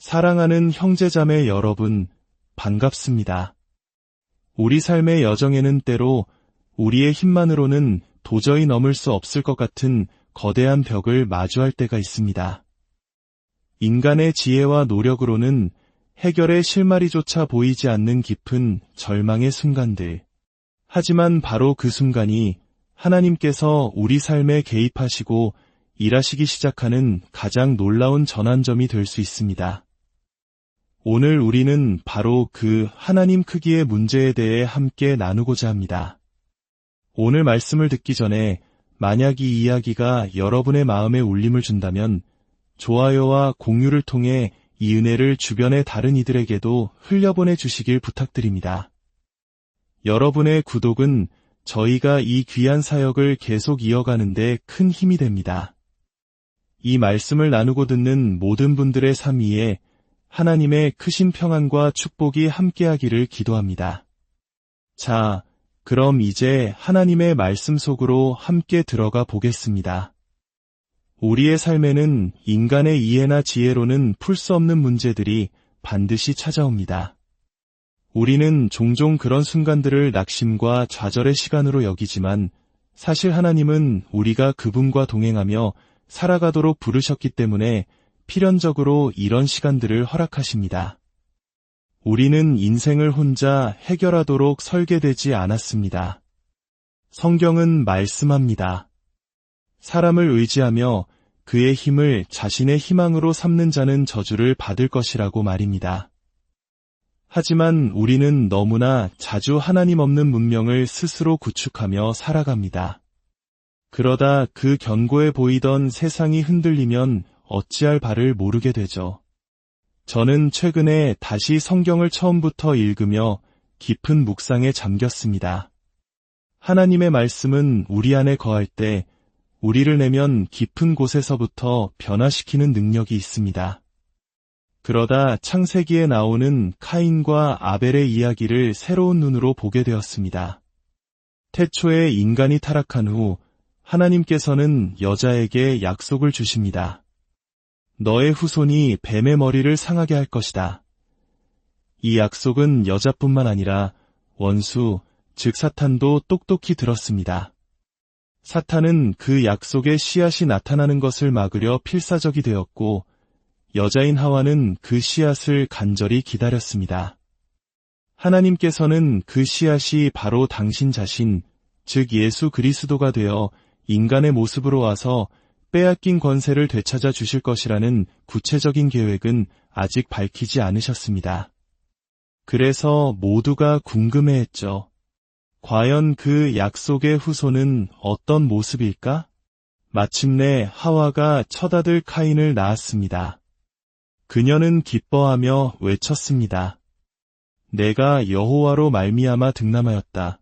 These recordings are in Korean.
사랑하는 형제자매 여러분, 반갑습니다. 우리 삶의 여정에는 때로 우리의 힘만으로는 도저히 넘을 수 없을 것 같은 거대한 벽을 마주할 때가 있습니다. 인간의 지혜와 노력으로는 해결의 실마리조차 보이지 않는 깊은 절망의 순간들. 하지만 바로 그 순간이 하나님께서 우리 삶에 개입하시고 일하시기 시작하는 가장 놀라운 전환점이 될 수 있습니다. 오늘 우리는 바로 그 하나님 크기의 문제에 대해 함께 나누고자 합니다. 오늘 말씀을 듣기 전에 만약 이 이야기가 여러분의 마음에 울림을 준다면 좋아요와 공유를 통해 이 은혜를 주변의 다른 이들에게도 흘려보내 주시길 부탁드립니다. 여러분의 구독은 저희가 이 귀한 사역을 계속 이어가는 데 큰 힘이 됩니다. 이 말씀을 나누고 듣는 모든 분들의 삶 위에 하나님의 크신 평안과 축복이 함께하기를 기도합니다. 자, 그럼 이제 하나님의 말씀 속으로 함께 들어가 보겠습니다. 우리의 삶에는 인간의 이해나 지혜로는 풀 수 없는 문제들이 반드시 찾아옵니다. 우리는 종종 그런 순간들을 낙심과 좌절의 시간으로 여기지만 사실 하나님은 우리가 그분과 동행하며 살아가도록 부르셨기 때문에 필연적으로 이런 시간들을 허락하십니다. 우리는 인생을 혼자 해결하도록 설계되지 않았습니다. 성경은 말씀합니다. 사람을 의지하며 그의 힘을 자신의 희망으로 삼는 자는 저주를 받을 것이라고 말입니다. 하지만 우리는 너무나 자주 하나님 없는 문명을 스스로 구축하며 살아갑니다. 그러다 그 견고해 보이던 세상이 흔들리면 어찌할 바를 모르게 되죠. 저는 최근에 다시 성경을 처음부터 읽으며 깊은 묵상에 잠겼습니다. 하나님의 말씀은 우리 안에 거할 때 우리를 내면 깊은 곳에서부터 변화시키는 능력이 있습니다. 그러다 창세기에 나오는 카인과 아벨의 이야기를 새로운 눈으로 보게 되었습니다. 태초에 인간이 타락한 후 하나님께서는 여자에게 약속을 주십니다. 너의 후손이 뱀의 머리를 상하게 할 것이다. 이 약속은 여자뿐만 아니라 원수, 즉 사탄도 똑똑히 들었습니다. 사탄은 그 약속의 씨앗이 나타나는 것을 막으려 필사적이 되었고 여자인 하와는 그 씨앗을 간절히 기다렸습니다. 하나님께서는 그 씨앗이 바로 당신 자신, 즉 예수 그리스도가 되어 인간의 모습으로 와서 빼앗긴 권세를 되찾아 주실 것이라는 구체적인 계획은 아직 밝히지 않으셨습니다. 그래서 모두가 궁금해했죠. 과연 그 약속의 후손은 어떤 모습일까? 마침내 하와가 첫 아들 카인을 낳았습니다. 그녀는 기뻐하며 외쳤습니다. 내가 여호와로 말미암아 득남하였다.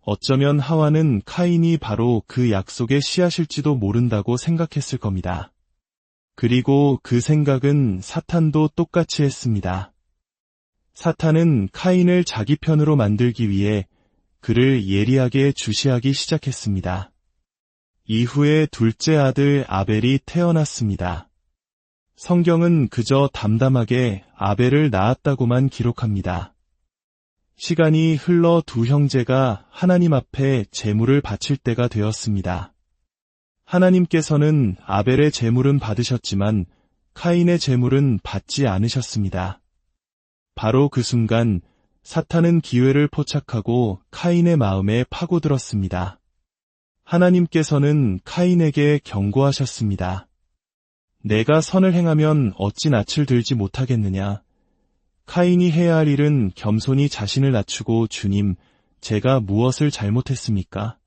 어쩌면 하와는 카인이 바로 그 약속의 씨앗일지도 모른다고 생각했을 겁니다. 그리고 그 생각은 사탄도 똑같이 했습니다. 사탄은 카인을 자기 편으로 만들기 위해 그를 예리하게 주시하기 시작했습니다. 이후에 둘째 아들 아벨이 태어났습니다. 성경은 그저 담담하게 아벨을 낳았다고만 기록합니다. 시간이 흘러 두 형제가 하나님 앞에 제물을 바칠 때가 되었습니다. 하나님께서는 아벨의 제물은 받으셨지만 카인의 제물은 받지 않으셨습니다. 바로 그 순간 사탄은 기회를 포착하고 카인의 마음에 파고들었습니다. 하나님께서는 카인에게 경고하셨습니다. 내가 선을 행하면 어찌 낯을 들지 못하겠느냐. 카인이 해야 할 일은 겸손히 자신을 낮추고 주님, 제가 무엇을 잘못했습니까?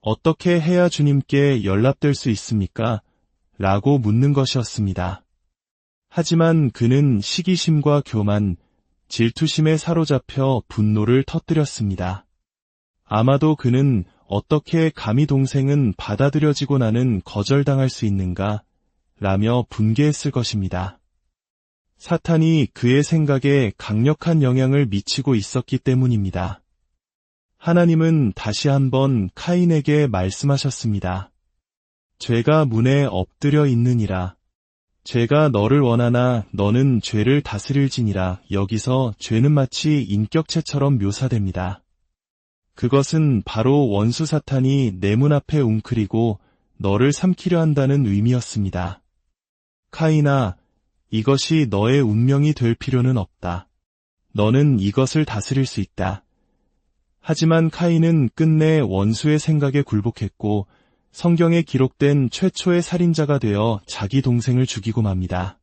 어떻게 해야 주님께 연락될 수 있습니까? 라고 묻는 것이었습니다. 하지만 그는 시기심과 교만, 질투심에 사로잡혀 분노를 터뜨렸습니다. 아마도 그는 어떻게 감히 동생은 받아들여지고 나는 거절당할 수 있는가? 라며 분개했을 것입니다. 사탄이 그의 생각에 강력한 영향을 미치고 있었기 때문입니다. 하나님은 다시 한번 카인에게 말씀하셨습니다. 죄가 문에 엎드려 있느니라. 죄가 너를 원하나 너는 죄를 다스릴지니라. 여기서 죄는 마치 인격체처럼 묘사됩니다. 그것은 바로 원수 사탄이 내 문 앞에 웅크리고 너를 삼키려 한다는 의미였습니다. 카인아, 이것이 너의 운명이 될 필요는 없다. 너는 이것을 다스릴 수 있다. 하지만 카인은 끝내 원수의 생각에 굴복했고 성경에 기록된 최초의 살인자가 되어 자기 동생을 죽이고 맙니다.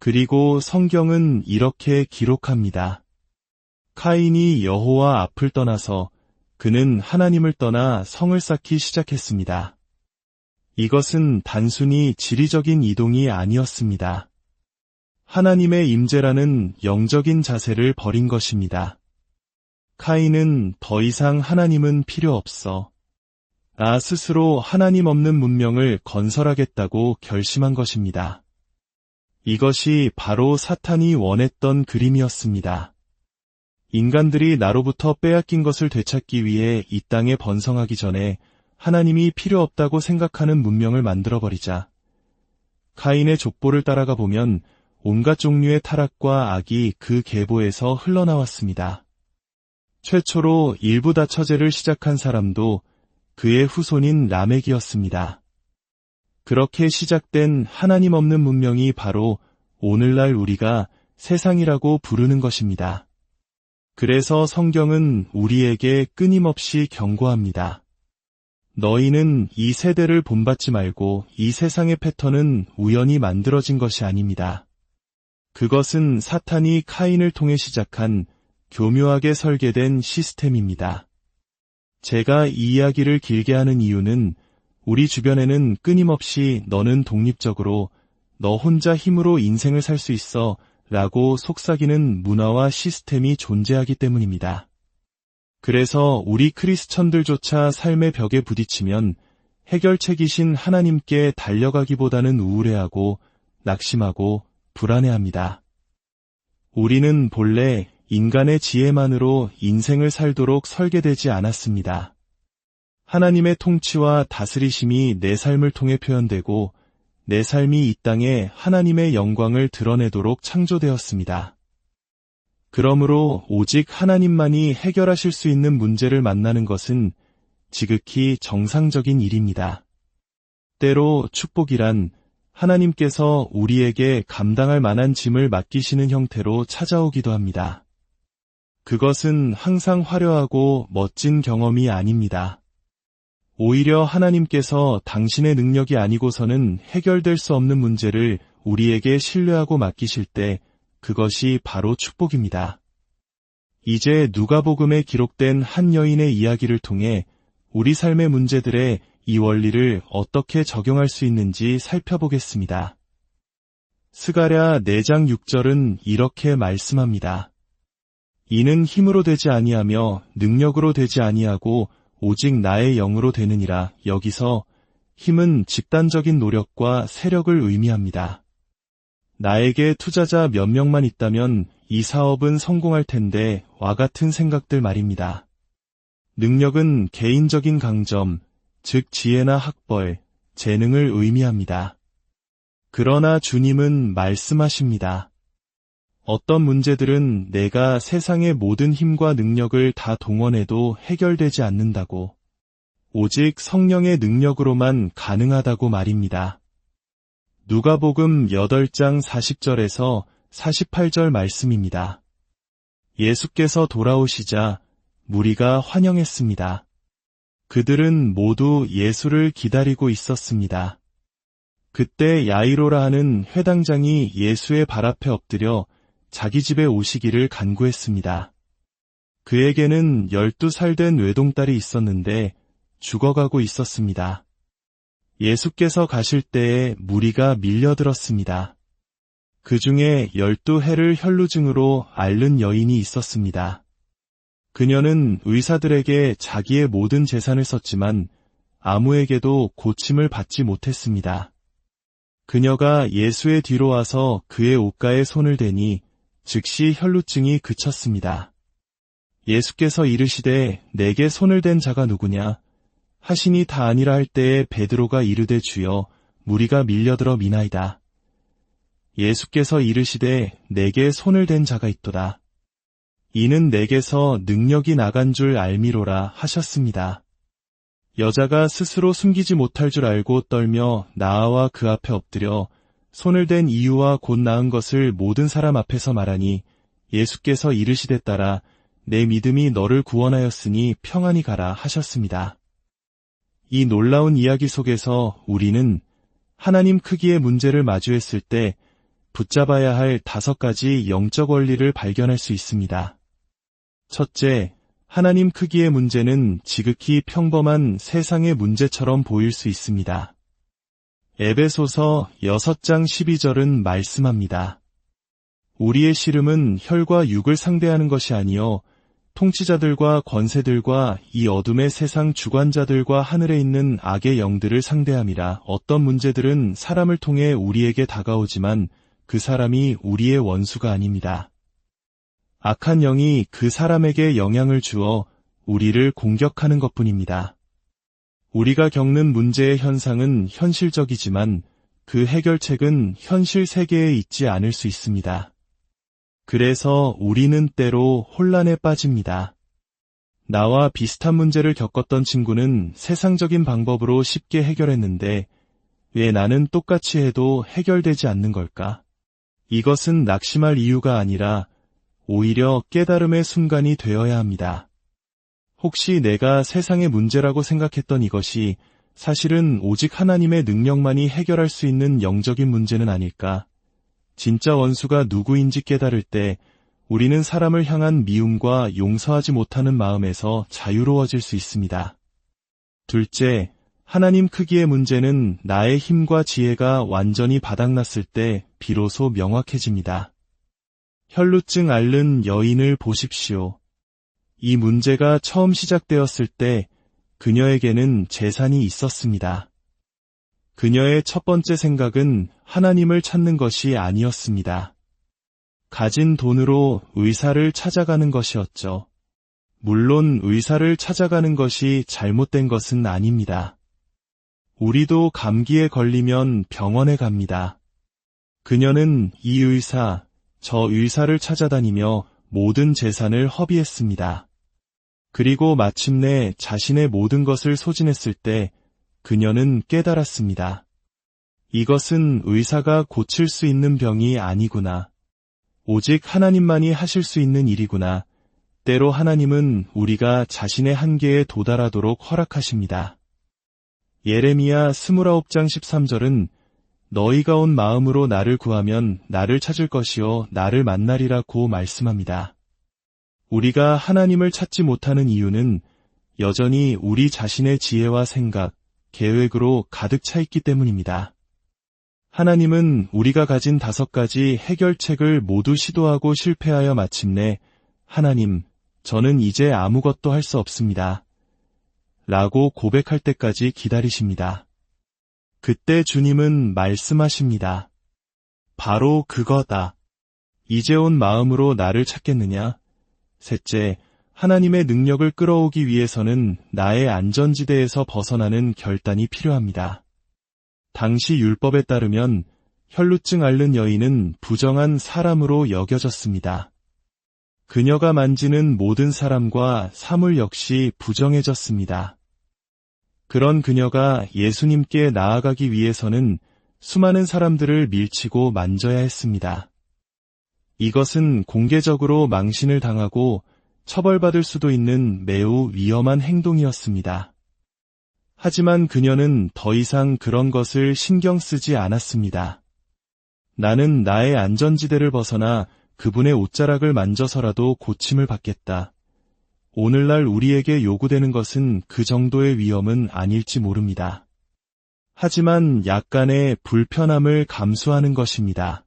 그리고 성경은 이렇게 기록합니다. 카인이 여호와 앞을 떠나서 그는 하나님을 떠나 성을 쌓기 시작했습니다. 이것은 단순히 지리적인 이동이 아니었습니다. 하나님의 임재라는 영적인 자세를 버린 것입니다. 카인은 더 이상 하나님은 필요 없어. 나 스스로 하나님 없는 문명을 건설하겠다고 결심한 것입니다. 이것이 바로 사탄이 원했던 그림이었습니다. 인간들이 나로부터 빼앗긴 것을 되찾기 위해 이 땅에 번성하기 전에 하나님이 필요 없다고 생각하는 문명을 만들어버리자. 카인의 족보를 따라가 보면 온갖 종류의 타락과 악이 그 계보에서 흘러나왔습니다. 최초로 일부 다처제를 시작한 사람도 그의 후손인 라멕이었습니다. 그렇게 시작된 하나님 없는 문명이 바로 오늘날 우리가 세상이라고 부르는 것입니다. 그래서 성경은 우리에게 끊임없이 경고합니다. 너희는 이 세대를 본받지 말고 이 세상의 패턴은 우연히 만들어진 것이 아닙니다. 그것은 사탄이 카인을 통해 시작한 교묘하게 설계된 시스템입니다. 제가 이 이야기를 길게 하는 이유는 우리 주변에는 끊임없이 너는 독립적으로 너 혼자 힘으로 인생을 살 수 있어 라고 속삭이는 문화와 시스템이 존재하기 때문입니다. 그래서 우리 크리스천들조차 삶의 벽에 부딪히면 해결책이신 하나님께 달려가기보다는 우울해하고 낙심하고 불안해합니다. 우리는 본래 인간의 지혜만으로 인생을 살도록 설계되지 않았습니다. 하나님의 통치와 다스리심이 내 삶을 통해 표현되고 내 삶이 이 땅에 하나님의 영광을 드러내도록 창조되었습니다. 그러므로 오직 하나님만이 해결하실 수 있는 문제를 만나는 것은 지극히 정상적인 일입니다. 때로 축복이란 하나님께서 우리에게 감당할 만한 짐을 맡기시는 형태로 찾아오기도 합니다. 그것은 항상 화려하고 멋진 경험이 아닙니다. 오히려 하나님께서 당신의 능력이 아니고서는 해결될 수 없는 문제를 우리에게 신뢰하고 맡기실 때 그것이 바로 축복입니다. 이제 누가복음에 기록된 한 여인의 이야기를 통해 우리 삶의 문제들에 이 원리를 어떻게 적용할 수 있는지 살펴보겠습니다. 스가랴 4장 6절은 이렇게 말씀합니다. 이는 힘으로 되지 아니하며 능력으로 되지 아니하고 오직 나의 영으로 되느니라. 여기서 힘은 집단적인 노력과 세력을 의미합니다. 나에게 투자자 몇 명만 있다면 이 사업은 성공할 텐데 와 같은 생각들 말입니다. 능력은 개인적인 강점, 즉 지혜나 학벌, 재능을 의미합니다. 그러나 주님은 말씀하십니다. 어떤 문제들은 내가 세상의 모든 힘과 능력을 다 동원해도 해결되지 않는다고, 오직 성령의 능력으로만 가능하다고 말입니다. 누가복음 8장 40절에서 48절 말씀입니다. 예수께서 돌아오시자 무리가 환영했습니다. 그들은 모두 예수를 기다리고 있었습니다. 그때 야이로라 하는 회당장이 예수의 발 앞에 엎드려 자기 집에 오시기를 간구했습니다. 그에게는 12살 된 외동딸이 있었는데 죽어가고 있었습니다. 예수께서 가실 때에 무리가 밀려들었습니다. 그 중에 12해를 혈루증으로 앓는 여인이 있었습니다. 그녀는 의사들에게 자기의 모든 재산을 썼지만 아무에게도 고침을 받지 못했습니다. 그녀가 예수의 뒤로 와서 그의 옷가에 손을 대니 즉시 혈루증이 그쳤습니다. 예수께서 이르시되 내게 손을 댄 자가 누구냐? 하시니 다 아니라 할 때에 베드로가 이르되 주여 무리가 밀려들어 미나이다. 예수께서 이르시되 내게 손을 댄 자가 있도다. 이는 내게서 능력이 나간 줄 알미로라 하셨습니다. 여자가 스스로 숨기지 못할 줄 알고 떨며 나아와 그 앞에 엎드려 손을 댄 이유와 곧 나은 것을 모든 사람 앞에서 말하니 예수께서 이르시되 따라 내 믿음이 너를 구원하였으니 평안히 가라 하셨습니다. 이 놀라운 이야기 속에서 우리는 하나님 크기의 문제를 마주했을 때 붙잡아야 할 5가지 영적 원리를 발견할 수 있습니다. 첫째, 하나님 크기의 문제는 지극히 평범한 세상의 문제처럼 보일 수 있습니다. 에베소서 6장 12절은 말씀합니다. 우리의 씨름은 혈과 육을 상대하는 것이 아니요 통치자들과 권세들과 이 어둠의 세상 주관자들과 하늘에 있는 악의 영들을 상대함이라. 어떤 문제들은 사람을 통해 우리에게 다가오지만 그 사람이 우리의 원수가 아닙니다. 악한 영이 그 사람에게 영향을 주어 우리를 공격하는 것뿐입니다. 우리가 겪는 문제의 현상은 현실적이지만 그 해결책은 현실 세계에 있지 않을 수 있습니다. 그래서 우리는 때로 혼란에 빠집니다. 나와 비슷한 문제를 겪었던 친구는 세상적인 방법으로 쉽게 해결했는데 왜 나는 똑같이 해도 해결되지 않는 걸까? 이것은 낙심할 이유가 아니라 오히려 깨달음의 순간이 되어야 합니다. 혹시 내가 세상의 문제라고 생각했던 이것이 사실은 오직 하나님의 능력만이 해결할 수 있는 영적인 문제는 아닐까? 진짜 원수가 누구인지 깨달을 때 우리는 사람을 향한 미움과 용서하지 못하는 마음에서 자유로워질 수 있습니다. 둘째, 하나님 크기의 문제는 나의 힘과 지혜가 완전히 바닥났을 때 비로소 명확해집니다. 혈루증 앓는 여인을 보십시오. 이 문제가 처음 시작되었을 때 그녀에게는 재산이 있었습니다. 그녀의 첫 번째 생각은 하나님을 찾는 것이 아니었습니다. 가진 돈으로 의사를 찾아가는 것이었죠. 물론 의사를 찾아가는 것이 잘못된 것은 아닙니다. 우리도 감기에 걸리면 병원에 갑니다. 그녀는 이 의사, 저 의사를 찾아다니며 모든 재산을 허비했습니다. 그리고 마침내 자신의 모든 것을 소진했을 때 그녀는 깨달았습니다. 이것은 의사가 고칠 수 있는 병이 아니구나. 오직 하나님만이 하실 수 있는 일이구나. 때로 하나님은 우리가 자신의 한계에 도달하도록 허락하십니다. 예레미야 29장 13절은 너희가 온 마음으로 나를 구하면 나를 찾을 것이요 나를 만나리라고 말씀합니다. 우리가 하나님을 찾지 못하는 이유는 여전히 우리 자신의 지혜와 생각, 계획으로 가득 차 있기 때문입니다. 하나님은 우리가 가진 5가지 해결책을 모두 시도하고 실패하여 마침내 하나님, 저는 이제 아무것도 할 수 없습니다. 라고 고백할 때까지 기다리십니다. 그때 주님은 말씀하십니다. 바로 그거다. 이제 온 마음으로 나를 찾겠느냐? 셋째, 하나님의 능력을 끌어오기 위해서는 나의 안전지대에서 벗어나는 결단이 필요합니다. 당시 율법에 따르면 혈루증 앓는 여인은 부정한 사람으로 여겨졌습니다. 그녀가 만지는 모든 사람과 사물 역시 부정해졌습니다. 그런 그녀가 예수님께 나아가기 위해서는 수많은 사람들을 밀치고 만져야 했습니다. 이것은 공개적으로 망신을 당하고 처벌받을 수도 있는 매우 위험한 행동이었습니다. 하지만 그녀는 더 이상 그런 것을 신경 쓰지 않았습니다. 나는 나의 안전지대를 벗어나 그분의 옷자락을 만져서라도 고침을 받겠다. 오늘날 우리에게 요구되는 것은 그 정도의 위험은 아닐지 모릅니다. 하지만 약간의 불편함을 감수하는 것입니다.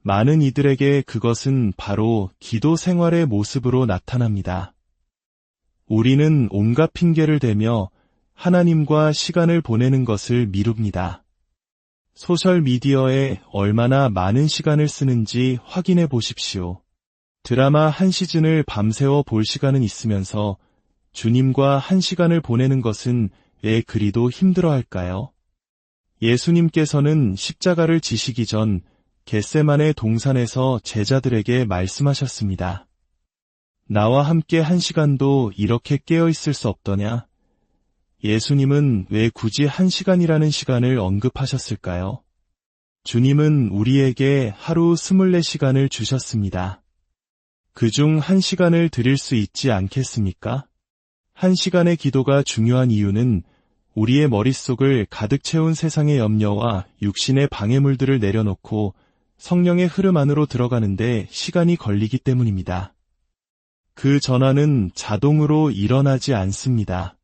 많은 이들에게 그것은 바로 기도 생활의 모습으로 나타납니다. 우리는 온갖 핑계를 대며 하나님과 시간을 보내는 것을 미룹니다. 소셜미디어에 얼마나 많은 시간을 쓰는지 확인해 보십시오. 드라마 한 시즌을 밤새워 볼 시간은 있으면서 주님과 한 시간을 보내는 것은 왜 그리도 힘들어할까요? 예수님께서는 십자가를 지시기 전 겟세마네 동산에서 제자들에게 말씀하셨습니다. 나와 함께 1시간도 이렇게 깨어 있을 수 없더냐? 예수님은 왜 굳이 1시간이라는 시간을 언급하셨을까요? 주님은 우리에게 하루 24시간을 주셨습니다. 그중 1시간을 드릴 수 있지 않겠습니까? 1시간의 기도가 중요한 이유는 우리의 머릿속을 가득 채운 세상의 염려와 육신의 방해물들을 내려놓고 성령의 흐름 안으로 들어가는데 시간이 걸리기 때문입니다. 그 전환은 자동으로 일어나지 않습니다.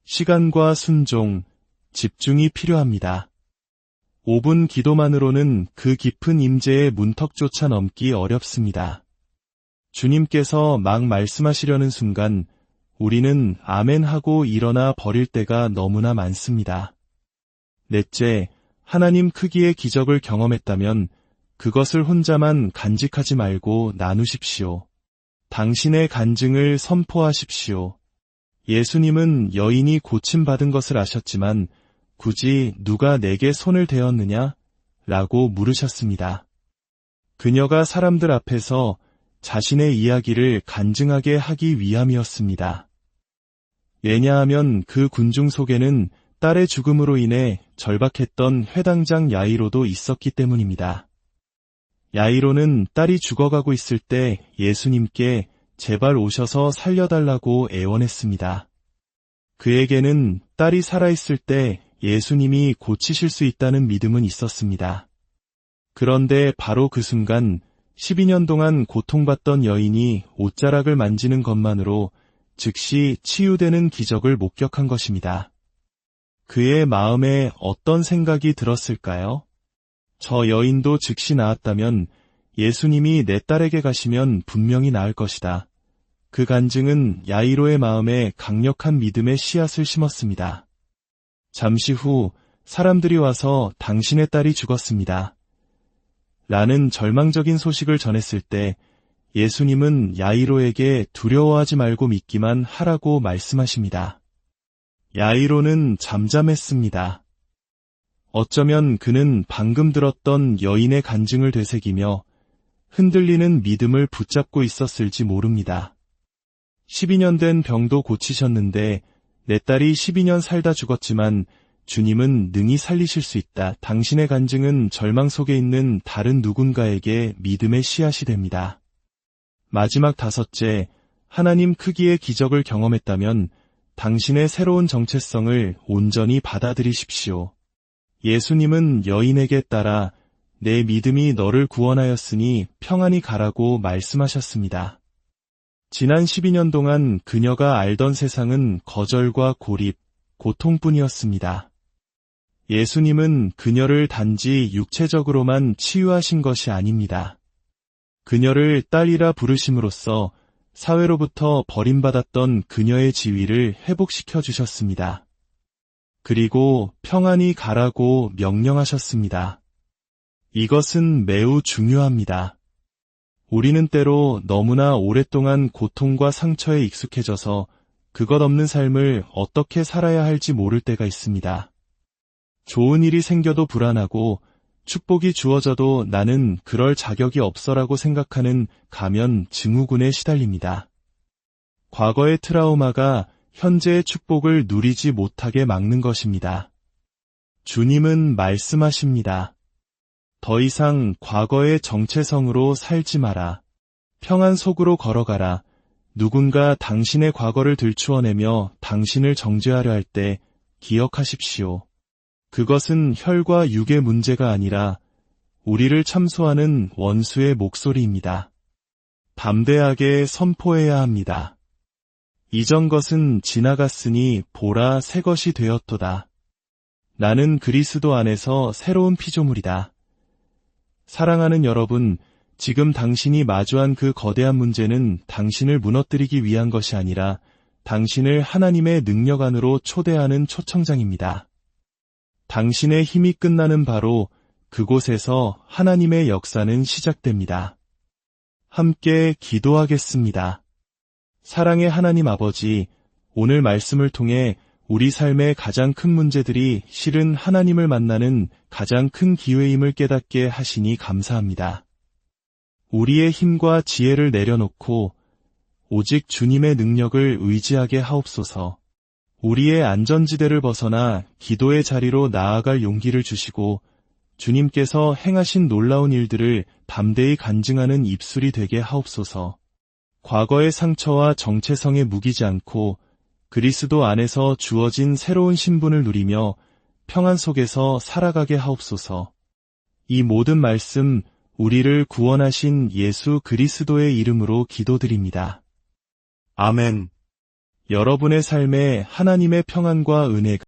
시간과 순종, 집중이 필요합니다. 5분 기도만으로는 그 깊은 임재의 문턱조차 넘기 어렵습니다. 주님께서 막 말씀하시려는 순간 우리는 아멘 하고 일어나 버릴 때가 너무나 많습니다. 넷째, 하나님 크기의 기적을 경험했다면 그것을 혼자만 간직하지 말고 나누십시오. 당신의 간증을 선포하십시오. 예수님은 여인이 고침받은 것을 아셨지만 굳이 누가 내게 손을 대었느냐? 라고 물으셨습니다. 그녀가 사람들 앞에서 자신의 이야기를 간증하게 하기 위함이었습니다. 왜냐하면 그 군중 속에는 딸의 죽음으로 인해 절박했던 회당장 야이로도 있었기 때문입니다. 야이로는 딸이 죽어가고 있을 때 예수님께 제발 오셔서 살려달라고 애원했습니다. 그에게는 딸이 살아있을 때 예수님이 고치실 수 있다는 믿음은 있었습니다. 그런데 바로 그 순간 12년 동안 고통받던 여인이 옷자락을 만지는 것만으로 즉시 치유되는 기적을 목격한 것입니다. 그의 마음에 어떤 생각이 들었을까요? 저 여인도 즉시 나았다면 예수님이 내 딸에게 가시면 분명히 나을 것이다. 그 간증은 야이로의 마음에 강력한 믿음의 씨앗을 심었습니다. 잠시 후 사람들이 와서 당신의 딸이 죽었습니다. 라는 절망적인 소식을 전했을 때 예수님은 야이로에게 두려워하지 말고 믿기만 하라고 말씀하십니다. 야이로는 잠잠했습니다. 어쩌면 그는 방금 들었던 여인의 간증을 되새기며 흔들리는 믿음을 붙잡고 있었을지 모릅니다. 12년 된 병도 고치셨는데 내 딸이 12년 살다 죽었지만 주님은 능히 살리실 수 있다. 당신의 간증은 절망 속에 있는 다른 누군가에게 믿음의 씨앗이 됩니다. 마지막 5째, 하나님 크기의 기적을 경험했다면 당신의 새로운 정체성을 온전히 받아들이십시오. 예수님은 여인에게 따라 내 믿음이 너를 구원하였으니 평안히 가라고 말씀하셨습니다. 지난 12년 동안 그녀가 알던 세상은 거절과 고립, 고통뿐이었습니다. 예수님은 그녀를 단지 육체적으로만 치유하신 것이 아닙니다. 그녀를 딸이라 부르심으로써 사회로부터 버림받았던 그녀의 지위를 회복시켜 주셨습니다. 그리고 평안히 가라고 명령하셨습니다. 이것은 매우 중요합니다. 우리는 때로 너무나 오랫동안 고통과 상처에 익숙해져서 그것 없는 삶을 어떻게 살아야 할지 모를 때가 있습니다. 좋은 일이 생겨도 불안하고 축복이 주어져도 나는 그럴 자격이 없어라고 생각하는 가면 증후군에 시달립니다. 과거의 트라우마가 현재의 축복을 누리지 못하게 막는 것입니다. 주님은 말씀하십니다. 더 이상 과거의 정체성으로 살지 마라. 평안 속으로 걸어가라. 누군가 당신의 과거를 들추어내며 당신을 정죄하려 할 때 기억하십시오. 그것은 혈과 육의 문제가 아니라 우리를 참소하는 원수의 목소리입니다. 담대하게 선포해야 합니다. 이전 것은 지나갔으니 보라 새 것이 되었도다. 나는 그리스도 안에서 새로운 피조물이다. 사랑하는 여러분, 지금 당신이 마주한 그 거대한 문제는 당신을 무너뜨리기 위한 것이 아니라 당신을 하나님의 능력 안으로 초대하는 초청장입니다. 당신의 힘이 끝나는 바로 그곳에서 하나님의 역사는 시작됩니다. 함께 기도하겠습니다. 사랑의 하나님 아버지, 오늘 말씀을 통해 우리 삶의 가장 큰 문제들이 실은 하나님을 만나는 가장 큰 기회임을 깨닫게 하시니 감사합니다. 우리의 힘과 지혜를 내려놓고 오직 주님의 능력을 의지하게 하옵소서. 우리의 안전지대를 벗어나 기도의 자리로 나아갈 용기를 주시고 주님께서 행하신 놀라운 일들을 담대히 간증하는 입술이 되게 하옵소서. 과거의 상처와 정체성에 묵이지 않고 그리스도 안에서 주어진 새로운 신분을 누리며 평안 속에서 살아가게 하옵소서. 이 모든 말씀 우리를 구원하신 예수 그리스도의 이름으로 기도드립니다. 아멘. 여러분의 삶에 하나님의 평안과 은혜가